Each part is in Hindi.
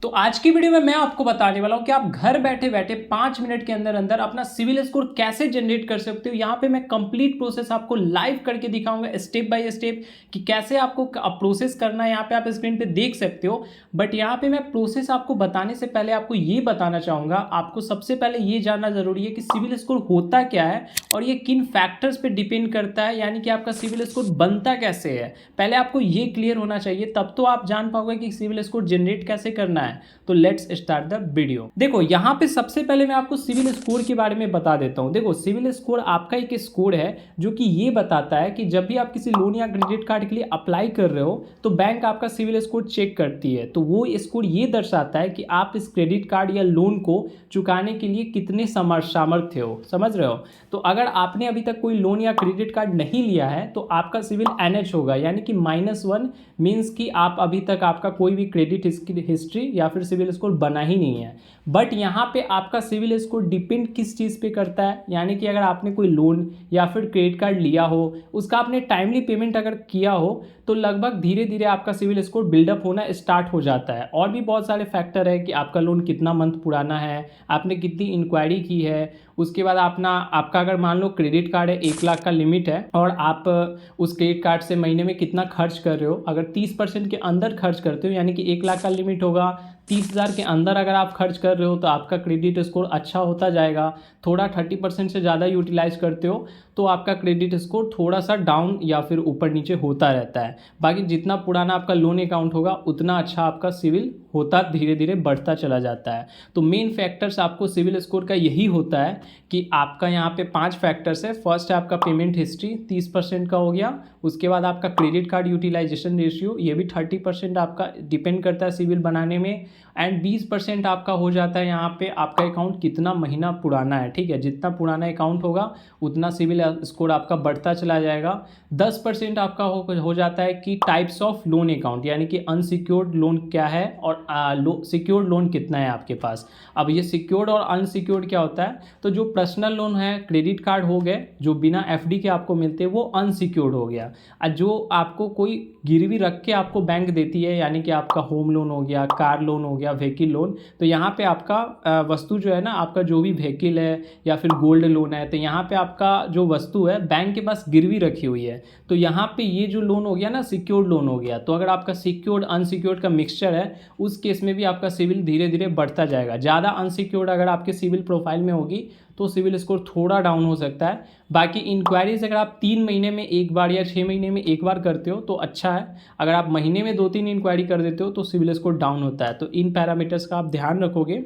तो आज की वीडियो में मैं आपको बताने वाला हूं कि आप घर बैठे बैठे 5 मिनट के अंदर अंदर अपना सिविल स्कोर कैसे जनरेट कर सकते हो। यहां पे मैं कंप्लीट प्रोसेस आपको लाइव करके दिखाऊंगा स्टेप बाय स्टेप कि कैसे आपको प्रोसेस करना है। यहां पे आप स्क्रीन पे देख सकते हो। बट यहां पे मैं प्रोसेस आपको बताने से पहले आपको ये बताना चाहूँगा, आपको सबसे पहले ये जानना ज़रूरी है कि सिविल स्कोर होता क्या है और ये किन फैक्टर्स पर डिपेंड करता है, यानी कि आपका सिविल स्कोर बनता कैसे है। पहले आपको ये क्लियर होना चाहिए, तब तो आप जान पाओगे कि सिविल स्कोर जनरेट कैसे करना है। तो लेट्स स्टार्ट द वीडियो। देखो यहाँ पे सबसे पहले मैं आपको सिविल स्कोर के बारे में बता देता हूँ। देखो सिविल स्कोर आपका एक स्कोर है जो कि ये बताता है कि जब भी आप किसी लोन या क्रेडिट कार्ड के लिए अप्लाई कर रहे हो तो बैंक आपका सिविल स्कोर चेक करती है। तो वो स्कोर ये दर्शाता है कि आप इस क्रेडिट कार्ड या लोन को चुकाने के लिए कितने सामर्थ्य हो। समझ रहे हो। तो अगर आपने अभी तक कोई लोन या क्रेडिट कार्ड नहीं लिया है तो आपका सिविल NH होगा, यानी कि -1 मीन्स कि आप अभी तक आपका कोई भी क्रेडिट हिस्ट्री या फिर सिविल स्कोर बना ही नहीं है। बट यहाँ पे आपका सिविल स्कोर डिपेंड किस चीज़ पे करता है, यानी कि अगर आपने कोई लोन या फिर क्रेडिट कार्ड लिया हो, उसका आपने टाइमली पेमेंट अगर किया हो तो लगभग धीरे धीरे आपका सिविल स्कोर बिल्डअप होना स्टार्ट हो जाता है। और भी बहुत सारे फैक्टर है कि आपका लोन कितना मंथ पुराना है, आपने कितनी इंक्वायरी की है, उसके बाद आपका अगर मान लो क्रेडिट कार्ड है 1 लाख का लिमिट है और आप उस क्रेडिट कार्ड से महीने में कितना खर्च कर रहे हो। अगर 30% के अंदर खर्च करते हो, यानी कि 1 लाख का लिमिट होगा, 30,000 के अंदर अगर आप खर्च कर रहे हो तो आपका क्रेडिट स्कोर अच्छा होता जाएगा। थोड़ा 30% से ज़्यादा यूटिलाइज करते हो तो आपका क्रेडिट स्कोर थोड़ा सा डाउन या फिर ऊपर नीचे होता रहता है। बाकी जितना पुराना आपका लोन अकाउंट होगा उतना अच्छा आपका सिविल होता धीरे धीरे बढ़ता चला जाता है। तो मेन फैक्टर्स आपको सिविल स्कोर का यही होता है कि आपका यहाँ पे 5 फैक्टर्स है। फर्स्ट है आपका पेमेंट हिस्ट्री 30% का हो गया। उसके बाद आपका क्रेडिट कार्ड यूटिलाइजेशन रेशियो, ये भी 30% आपका डिपेंड करता है सिविल बनाने में। एंड 20% आपका हो जाता है यहाँ पे आपका अकाउंट कितना महीना पुराना है। ठीक है, जितना पुराना अकाउंट होगा उतना सिविल स्कोर आपका बढ़ता चला जाएगा। 10% आपका हो जाता है कि टाइप्स ऑफ लोन अकाउंट, यानी कि अनसिक्योर्ड लोन क्या है और सिक्योर्ड लोन कितना है आपके पास। अब ये सिक्योर्ड और अनसिक्योर्ड क्या होता है, तो जो पर्सनल लोन है, क्रेडिट कार्ड हो गए जो बिना FD के आपको मिलते हैं वो अनसिक्योर्ड हो गया। और जो आपको कोई गिरवी रख के आपको बैंक देती है, यानी कि आपका होम लोन हो गया, कार लोन हो गया, व्हीकल लोन, तो यहाँ पे आपका वस्तु जो है ना, आपका जो भी व्हीकल है या फिर गोल्ड लोन है, तो यहाँ पे आपका जो वस्तु है बैंक के पास गिरवी रखी हुई है। तो यहाँ पे ये जो लोन हो गया ना, सिक्योर्ड लोन हो गया। तो अगर आपका सिक्योर्ड अनसिक्योर्ड का मिक्सचर है उस केस में भी आपका सिविल धीरे धीरे बढ़ता जाएगा। ज़्यादा अनसिक्योर्ड अगर आपके सिविल प्रोफाइल में होगी तो सिविल स्कोर थोड़ा डाउन हो सकता है। बाकी इंक्वायरीज अगर आप 3 महीने में एक बार या 6 महीने में एक बार करते हो तो अच्छा है। अगर आप महीने में 2-3 इंक्वायरी कर देते हो तो सिविल स्कोर डाउन होता है। तो इन पैरामीटर्स का आप ध्यान रखोगे।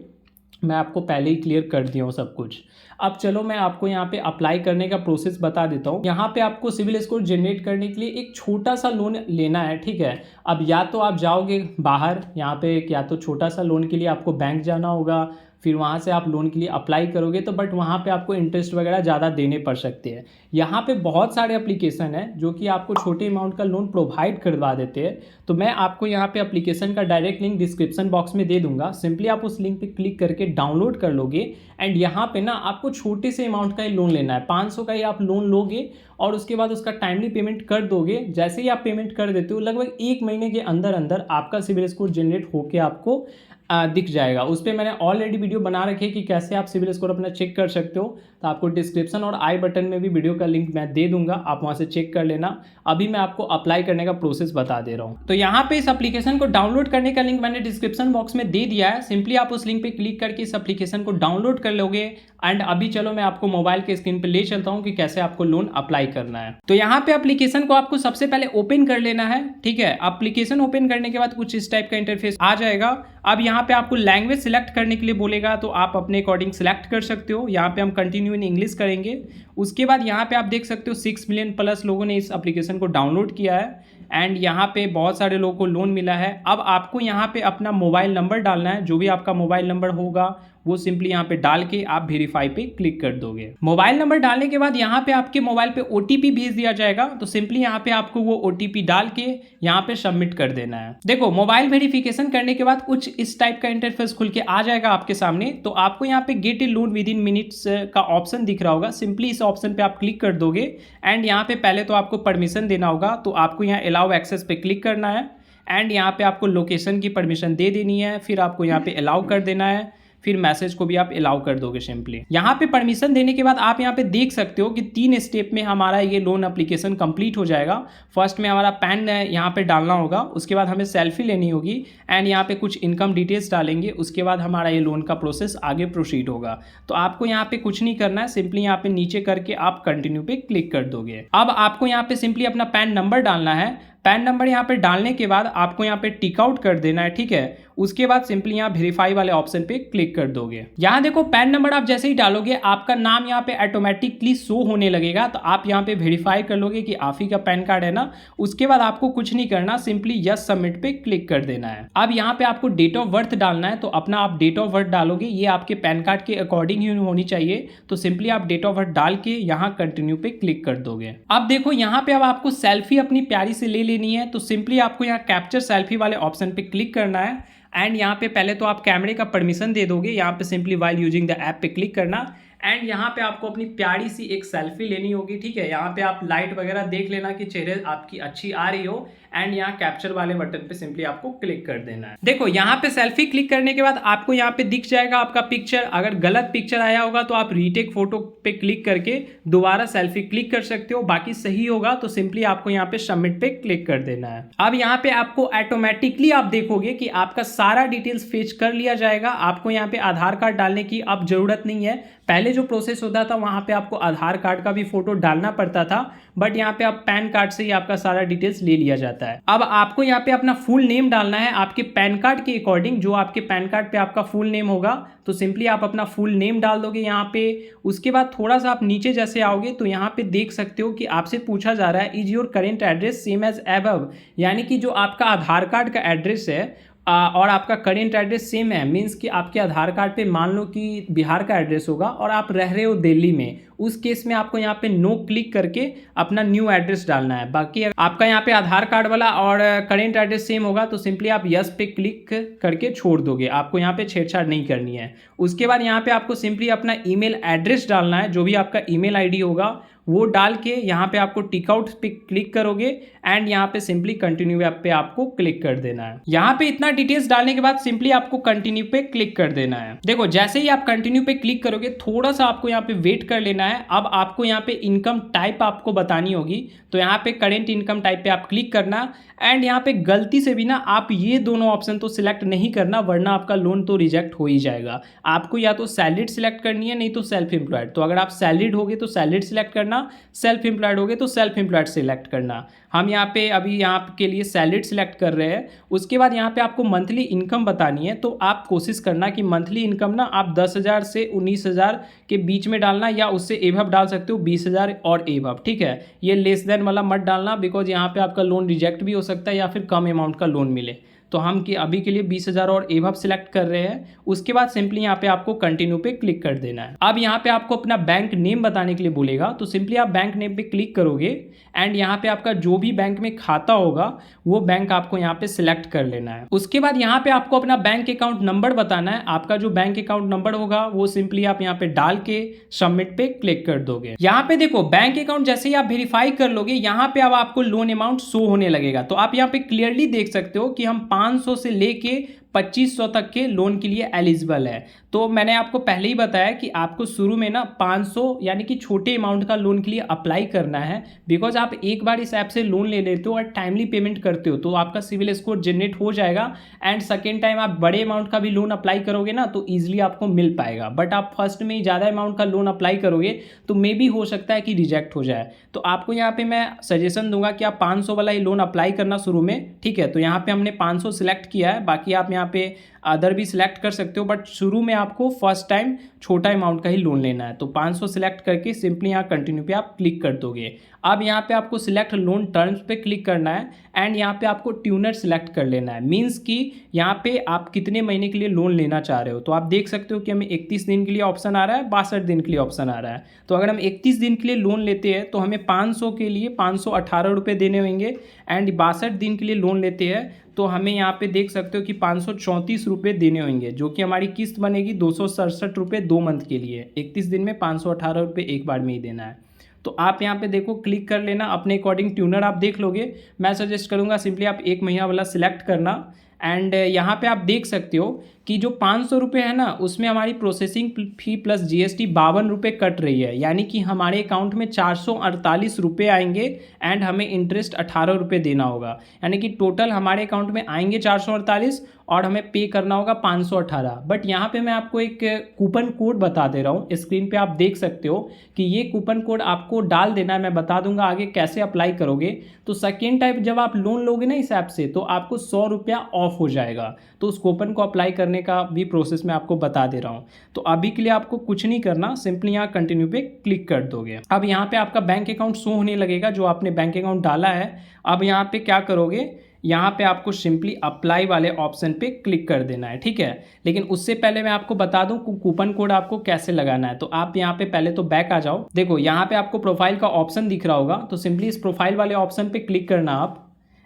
मैं आपको पहले ही क्लियर कर दिया हूँ सब कुछ। अब चलो मैं आपको यहाँ पे अप्लाई करने का प्रोसेस बता देता हूँ। यहाँ पे आपको सिविल स्कोर जनरेट करने के लिए एक छोटा सा लोन लेना है। ठीक है, अब या तो आप जाओगे बाहर, यहाँ पे या तो छोटा सा लोन के लिए आपको बैंक जाना होगा, फिर वहाँ से आप लोन के लिए अप्लाई करोगे तो बट वहाँ पे आपको इंटरेस्ट वगैरह ज़्यादा देने पड़ सकते हैं। यहाँ पे बहुत सारे एप्लीकेशन हैं जो कि आपको छोटे अमाउंट का लोन प्रोवाइड करवा देते हैं। तो मैं आपको यहाँ पे एप्लीकेशन का डायरेक्ट लिंक डिस्क्रिप्शन बॉक्स में दे दूंगा। सिंपली आप उस लिंक पे क्लिक करके डाउनलोड कर लोगे। एंड यहाँ पे ना आपको छोटे से अमाउंट का ही लोन लेना है, 500 का ही आप लोन लोगे और उसके बाद उसका टाइमली पेमेंट कर दोगे। जैसे ही आप पेमेंट कर देते हो लगभग 1 महीने के अंदर अंदर आपका सिविल स्कोर जनरेट होकर आपको दिख जाएगा। उस पर मैंने ऑलरेडी वीडियो बना रखी है कि कैसे आप सिविल स्कोर अपना चेक कर सकते हो। तो आपको डिस्क्रिप्शन और आई बटन में भी वीडियो का लिंक मैं दे दूंगा, आप वहां से चेक कर लेना। अभी मैं आपको अप्लाई करने का प्रोसेस बता दे रहा हूं। तो यहाँ पे इस एप्लीकेशन को डाउनलोड करने का लिंक मैंने डिस्क्रिप्शन बॉक्स में दे दिया है। सिंपली आप उस लिंक पे क्लिक करके इस एप्लीकेशन को डाउनलोड कर लोगे। एंड अभी चलो मैं आपको मोबाइल के स्क्रीन पे ले चलता हूँ कि कैसे आपको लोन अप्लाई करना है। तो यहाँ पे एप्लीकेशन को आपको सबसे पहले ओपन कर लेना है। ठीक है, एप्लीकेशन ओपन करने के बाद कुछ इस टाइप का इंटरफेस आ जाएगा। अब यहाँ पे आपको लैंग्वेज सिलेक्ट करने के लिए बोलेगा, तो आप अपने अकॉर्डिंग सिलेक्ट कर सकते हो। यहाँ पे हम कंटिन्यू इन इंग्लिश करेंगे। उसके बाद यहाँ पे आप देख सकते हो 6 मिलियन प्लस लोगों ने इस एप्लीकेशन को डाउनलोड किया है। एंड यहाँ पे बहुत सारे लोगों को लोन मिला है। अब आपको यहाँ पे अपना मोबाइल नंबर डालना है, जो भी आपका मोबाइल नंबर होगा वो सिंपली यहाँ पे डाल के आप वेरीफाई पे क्लिक कर दोगे। मोबाइल नंबर डालने के बाद यहाँ पे आपके मोबाइल पे OTP भेज दिया जाएगा। तो सिंपली यहाँ पे आपको वो OTP डाल के यहाँ पे सबमिट कर देना है। देखो मोबाइल वेरिफिकेशन करने के बाद कुछ इस टाइप का इंटरफेस खुल के आ जाएगा आपके सामने। तो आपको यहाँ पे gate A loan with in minutes का ऑप्शन दिख रहा होगा। सिंपली इस ऑप्शन पे आप क्लिक कर दोगे। एंड यहाँ पे पहले तो आपको परमिशन देना होगा, तो आपको यहाँ अलाउ एक्सेस पे क्लिक करना है। एंड यहाँ पे आपको लोकेशन की परमिशन दे देनी है, फिर आपको यहाँ पे अलाउ कर देना है, फिर मैसेज को भी आप अलाउ कर दोगे सिंपली। यहाँ पे परमिशन देने के बाद आप यहाँ पे देख सकते हो कि 3 स्टेप में हमारा ये लोन एप्लीकेशन कंप्लीट हो जाएगा। फर्स्ट में हमारा पैन यहाँ पे डालना होगा, उसके बाद हमें सेल्फी लेनी होगी एंड यहाँ पे कुछ इनकम डिटेल्स डालेंगे, उसके बाद हमारा ये लोन का प्रोसेस आगे प्रोसीड होगा। तो आपको यहाँ पे कुछ नहीं करना है, सिंपली यहाँ पे नीचे करके आप कंटिन्यू पे क्लिक कर दोगे। अब आपको यहाँ पे सिंपली अपना पैन नंबर डालना है। पैन नंबर यहाँ पे डालने के बाद आपको यहाँ पे टिक आउट कर देना है, ठीक है। उसके बाद सिंपली यहाँ वेरीफाई वाले ऑप्शन पे क्लिक कर दोगे। यहाँ देखो पैन नंबर आप जैसे ही डालोगे आपका नाम यहाँ पे ऑटोमेटिकली शो होने लगेगा, तो आप यहाँ पे वेरीफाई कर लोगे कि आप ही का पैन कार्ड है ना। उसके बाद आपको कुछ नहीं करना, सिंपली यस सबमिट पे क्लिक कर देना है। अब यहाँ पे आपको डेट ऑफ बर्थ डालना है, तो अपना आप डेट ऑफ बर्थ डालोगे, ये आपके पैन कार्ड के अकॉर्डिंग ही होनी चाहिए। तो सिंपली आप डेट ऑफ बर्थ डाल के यहाँ कंटिन्यू पे क्लिक कर दोगे। अब देखो यहाँ पे अब आपको सेल्फी अपनी प्यारी से ले लेनी है, तो सिंपली आपको यहाँ कैप्चर सेल्फी वाले ऑप्शन पे क्लिक करना है एंड यहाँ पे पहले तो आप कैमरे का परमिशन दे दोगे। यहाँ पे simply while using the app पे क्लिक करना एंड यहाँ पे आपको अपनी प्यारी सी एक सेल्फी लेनी होगी, ठीक है। यहाँ पे आप लाइट वगैरह देख लेना कि चेहरे आपकी अच्छी आ रही हो एंड यहाँ कैप्चर वाले बटन पे सिंपली आपको क्लिक कर देना है। देखो यहाँ पे सेल्फी क्लिक करने के बाद आपको यहाँ पे दिख जाएगा आपका पिक्चर। अगर गलत पिक्चर आया होगा तो आप रीटेक फोटो पे क्लिक करके दोबारा सेल्फी क्लिक कर सकते हो, बाकी सही होगा तो सिंपली आपको यहाँ पे सबमिट पे क्लिक कर देना है। अब यहाँ पे आपको ऑटोमेटिकली आप देखोगे कि आपका सारा डिटेल्स फेच कर लिया जाएगा। आपको यहाँ पे आधार कार्ड डालने की अब जरूरत नहीं है। पहले जो प्रोसेस होता था वहाँ पे आपको आधार कार्ड का भी फोटो डालना पड़ता था, बट यहाँ पे आप पैन कार्ड से ही आपका सारा डिटेल्स ले लिया जाता है। अब आपको यहाँ पे अपना फुल नेम डालना है आपके पैन कार्ड के अकॉर्डिंग, जो आपके पैन कार्ड पे आपका फुल नेम होगा। तो सिंपली आप अपना फुल नेम डाल दोगे यहाँ पे। उसके बाद थोड़ा सा आप नीचे जैसे आओगे तो यहाँ पे देख सकते हो कि आपसे पूछा जा रहा है is your current address same as above, यानी कि जो आपका आधार कार्ड का एड्रेस है और आपका करेंट एड्रेस सेम है, मीन्स कि आपके आधार कार्ड पे मान लो कि बिहार का एड्रेस होगा और आप रह रहे हो दिल्ली में, उस केस में आपको यहाँ पे नो क्लिक करके अपना न्यू एड्रेस डालना है। बाकी आपका यहाँ पे आधार कार्ड वाला और करेंट एड्रेस सेम होगा तो सिंपली आप यस पे क्लिक करके छोड़ दोगे, आपको यहाँ पे छेड़छाड़ नहीं करनी है। उसके बाद यहाँ पे आपको सिंपली अपना ईमेल एड्रेस डालना है, जो भी आपका ईमेल आईडी होगा वो डाल के यहाँ पे आपको टिक आउट पे क्लिक करोगे एंड यहाँ पे सिंपली कंटिन्यू ऐप पे आपको क्लिक कर देना है। यहाँ पे इतना डिटेल्स डालने के बाद सिंपली आपको कंटिन्यू पे क्लिक कर देना है। देखो जैसे ही आप कंटिन्यू पे क्लिक करोगे थोड़ा सा आपको यहाँ पे वेट कर लेना है। अब आपको यहाँ पे इनकम टाइप आपको बतानी होगी, तो यहाँ पे करेंट इनकम टाइप पे आप क्लिक करना एंड यहाँ पे गलती से भी ना आप ये दोनों ऑप्शन तो सिलेक्ट नहीं करना, वरना आपका लोन तो रिजेक्ट हो ही जाएगा। आपको या तो सैलरीड सिलेक्ट करनी है, नहीं तो सेल्फ एम्प्लॉयड। तो अगर आप सैलरीड होगे तो सैलरीड सिलेक्ट करना, सेल्फ एम्प्लॉयड होगे तो सेल्फ एम्प्लॉयड सिलेक्ट करना। हम यहाँ पे अभी यहाँ के लिए सैलरीड सिलेक्ट कर रहे हैं। उसके बाद यहाँ पे आपको मंथली इनकम बतानी है, तो आप कोशिश करना कि मंथली इनकम ना आप 10,000 से 19,000 के बीच में डालना, या उससे एबव डाल सकते हो 20,000 और एबव, ठीक है। ये लेस देन वाला मत डालना, बिकॉज यहाँ पे आपका लोन रिजेक्ट भी हो सकता है या फिर कम अमाउंट का लोन मिले। तो हम कि अभी के लिए 20,000 और एबव सिलेक्ट कर रहे हैं। उसके बाद सिंपली यहाँ पे आपको कंटिन्यू पे क्लिक कर देना है। अब यहाँ पे आपको अपना बैंक नेम बताने के लिए बोलेगा, तो सिंपली आप बैंक नेम पे क्लिक करोगे एंड यहाँ पे आपका जो भी बैंक में खाता होगा वो बैंक आपको यहाँ पे सिलेक्ट कर लेना है। उसके बाद यहाँ पे आपको अपना बैंक अकाउंट नंबर बताना है। आपका जो बैंक अकाउंट नंबर होगा वो सिंपली आप यहाँ पे डाल के सबमिट पे क्लिक कर दोगे। यहाँ पे देखो बैंक अकाउंट जैसे ही आप वेरीफाई कर लोगे, यहाँ पे अब आपको लोन अमाउंट शो होने लगेगा। तो आप यहाँ पे क्लियरली देख सकते हो कि हम 500 से लेके 2500 तक के लोन के लिए एलिजिबल है। तो मैंने आपको पहले ही बताया कि आपको शुरू में ना 500 यानी कि छोटे अमाउंट का लोन के लिए अप्लाई करना है, बिकॉज आप एक बार इस ऐप से लोन ले लेते हो और टाइमली पेमेंट करते हो तो आपका सिविल स्कोर जनरेट हो जाएगा एंड सेकेंड टाइम आप बड़े अमाउंट का भी लोन अप्लाई करोगे ना तो ईजिली आपको मिल पाएगा। बट आप फर्स्ट में ही ज़्यादा अमाउंट का लोन अप्लाई करोगे तो मे भी हो सकता है कि रिजेक्ट हो जाए। तो आपको यहाँ पे मैं सजेशन दूंगा कि आप 500 वाला ही लोन अप्लाई करना शुरू में, ठीक है। तो यहाँ पे हमने 500 सिलेक्ट किया है, बाकी आप यहाँ पे अदर भी सिलेक्ट कर सकते हो, बट शुरू में आपको फर्स्ट टाइम छोटा अमाउंट का ही लोन लेना है। तो 500 सिलेक्ट करके सिंपली यहाँ कंटिन्यू पे आप क्लिक कर दोगे। अब यहाँ पे आपको सिलेक्ट लोन टर्म्स पे क्लिक करना है एंड यहाँ पे आपको ट्यूनर सिलेक्ट कर लेना है, मीन्स कि यहाँ पे आप कितने महीने के लिए लोन लेना चाह रहे हो। तो आप देख सकते हो कि हमें 31 दिन के लिए ऑप्शन आ रहा है, 62 दिन के लिए ऑप्शन आ रहा है। तो अगर हम 31 दिन के लिए लोन लेते हैं तो हमें 500 के लिए 518 रुपये देने होंगे एंड 62 दिन के लिए लोन लेते हैं तो हमें यहाँ पे देख सकते हो कि 534 रुपये देने होंगे, जो कि हमारी किस्त बनेगी 267 रुपये 2 मंथ के लिए। 31 दिन में 518 रुपये एक बार में ही देना है। तो आप यहाँ पे देखो क्लिक कर लेना, अपने अकॉर्डिंग ट्यूनर आप देख लोगे। मैं सजेस्ट करूँगा सिंपली आप 1 महीना वाला सिलेक्ट करना। एंड यहाँ पे आप देख सकते हो कि जो 500 रुपये है ना, उसमें हमारी प्रोसेसिंग फ़ी प्लस जीएसटी 52 रुपये कट रही है, यानी कि हमारे अकाउंट में 448 रुपये आएंगे एंड हमें इंटरेस्ट 18 रुपये देना होगा। यानी कि टोटल हमारे अकाउंट में आएंगे 448 और हमें पे करना होगा 518। बट यहाँ पे मैं आपको एक कूपन कोड बता दे रहा हूँ, स्क्रीन पे आप देख सकते हो कि ये कूपन कोड आपको डाल देना है। मैं बता दूंगा आगे कैसे अप्लाई करोगे। तो सेकेंड टाइप जब आप लोन लोगे ना इस ऐप से, तो आपको 100 रुपया ऑफ हो जाएगा। तो उस कूपन को अप्लाई करने का भी प्रोसेस मैं आपको बता दे रहा हूँ। तो अभी के लिए आपको कुछ नहीं करना, सिंपली यहाँ कंटिन्यू पे क्लिक कर दोगे। अब यहाँ पे आपका बैंक अकाउंट शो होने लगेगा, जो आपने बैंक अकाउंट डाला है। अब यहाँ पे क्या करोगे, यहाँ पे आपको सिंपली अप्लाई वाले ऑप्शन पे क्लिक कर देना है, ठीक है। लेकिन उससे पहले मैं आपको बता दूं कूपन कोड आपको कैसे लगाना है। तो आप यहाँ पे पहले तो बैक आ जाओ। देखो यहाँ पे आपको प्रोफाइल का ऑप्शन दिख रहा होगा, तो सिंपली इस प्रोफाइल वाले ऑप्शन पे क्लिक करना आप।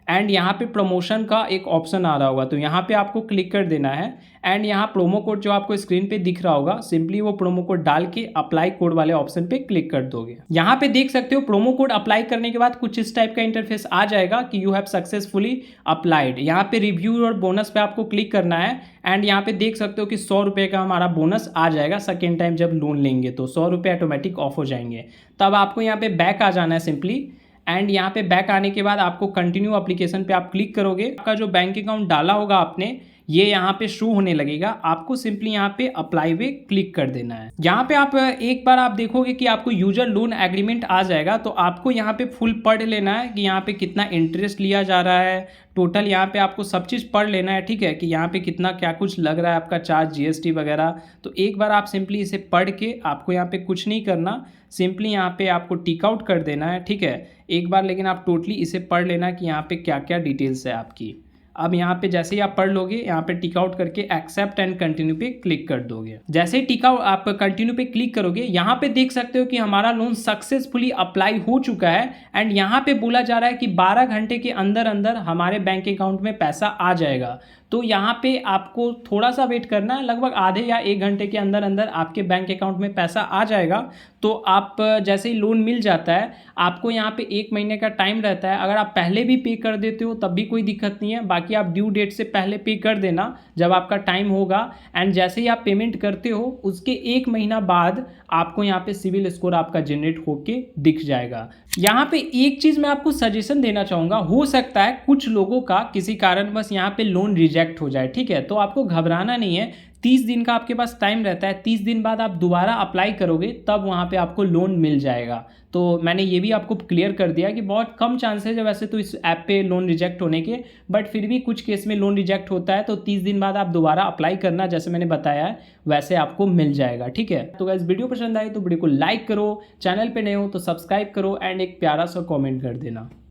एंड यहाँ पे प्रमोशन का एक ऑप्शन आ रहा होगा, तो यहाँ पे आपको क्लिक कर देना है। एंड यहाँ प्रोमो कोड जो आपको स्क्रीन पे दिख रहा होगा, सिंपली वो प्रोमो कोड डाल के अप्लाई कोड वाले ऑप्शन पे क्लिक कर दोगे। यहाँ पे देख सकते हो प्रोमो कोड अप्लाई करने के बाद कुछ इस टाइप का इंटरफेस आ जाएगा कि यू हैव सक्सेसफुली अप्लाइड। यहाँ पे रिव्यू और बोनस पे आपको क्लिक करना है। एंड यहाँ पे देख सकते हो कि 100 रुपये का हमारा बोनस आ जाएगा सेकेंड टाइम जब लोन लेंगे, तो 100 रुपये ऑटोमेटिक ऑफ हो जाएंगे। तब आपको यहाँ पे बैक आ जाना है सिंपली। एंड यहाँ पे बैक आने के बाद आपको कंटिन्यू एप्लीकेशन पे आप क्लिक करोगे। आपका जो बैंक अकाउंट डाला होगा आपने, ये यहाँ पे शो होने लगेगा। आपको सिंपली यहाँ पे अप्लाई पे क्लिक कर देना है। यहाँ पे आप एक बार आप देखोगे कि आपको यूजर लोन एग्रीमेंट आ जाएगा। तो आपको यहाँ पे फुल पढ़ लेना है कि यहाँ पे कितना इंटरेस्ट लिया जा रहा है, टोटल यहाँ पे आपको सब चीज़ पढ़ लेना है, ठीक है, कि यहाँ पे कितना क्या कुछ लग रहा है आपका चार्ज, जीएसटी वगैरह। तो एक बार आप सिंपली इसे पढ़ के, आपको यहाँ पे कुछ नहीं करना, सिंपली यहाँ पे आपको टिक आउट कर देना है, ठीक है एक बार। लेकिन आप टोटली इसे पढ़ लेना कि यहाँ पे क्या क्या डिटेल्स है आपकी। अब यहाँ पे जैसे ही आप पढ़ लोगे, यहाँ पे टिक आउट करके एक्सेप्ट एंड कंटिन्यू पे क्लिक कर दोगे। जैसे ही टिक आउट आप कंटिन्यू पे क्लिक करोगे, यहाँ पे देख सकते हो कि हमारा लोन सक्सेसफुली अप्लाई हो चुका है। एंड यहाँ पे बोला जा रहा है कि 12 घंटे के अंदर अंदर हमारे बैंक अकाउंट में पैसा आ जाएगा। तो यहाँ पे आपको थोड़ा सा वेट करना है, लगभग आधे या 1 घंटे के अंदर अंदर आपके बैंक अकाउंट में पैसा आ जाएगा। तो आप जैसे ही लोन मिल जाता है, आपको यहाँ पे 1 महीने का टाइम रहता है। अगर आप पहले भी पे कर देते हो तब भी कोई दिक्कत नहीं है, बाकी आप ड्यू डेट से पहले पे कर देना जब आपका टाइम होगा। एंड जैसे ही आप पेमेंट करते हो, उसके 1 महीना बाद आपको यहाँ पे सिविल स्कोर आपका जनरेट होके दिख जाएगा। यहाँ पे एक चीज़ मैं आपको सजेशन देना चाहूँगा, हो सकता है कुछ लोगों का किसी कारणवश यहाँ पे लोन रिजेक्ट हो जाए, ठीक है। तो आपको घबराना नहीं है, 30 दिन का आपके पास टाइम रहता है। 30 दिन बाद आप दोबारा अप्लाई करोगे, तब वहाँ पे आपको लोन मिल जाएगा। तो मैंने ये भी आपको क्लियर कर दिया कि बहुत कम चांसेस है वैसे तो इस ऐप पे लोन रिजेक्ट होने के, बट फिर भी कुछ केस में लोन रिजेक्ट होता है। तो 30 दिन बाद आप दोबारा अप्लाई करना, जैसे मैंने बताया है वैसे आपको मिल जाएगा, ठीक है। तो गाइस वीडियो पसंद आई तो वीडियो को लाइक करो, चैनल पे नए हो तो सब्सक्राइब करो एंड एक प्यारा सा कॉमेंट कर देना।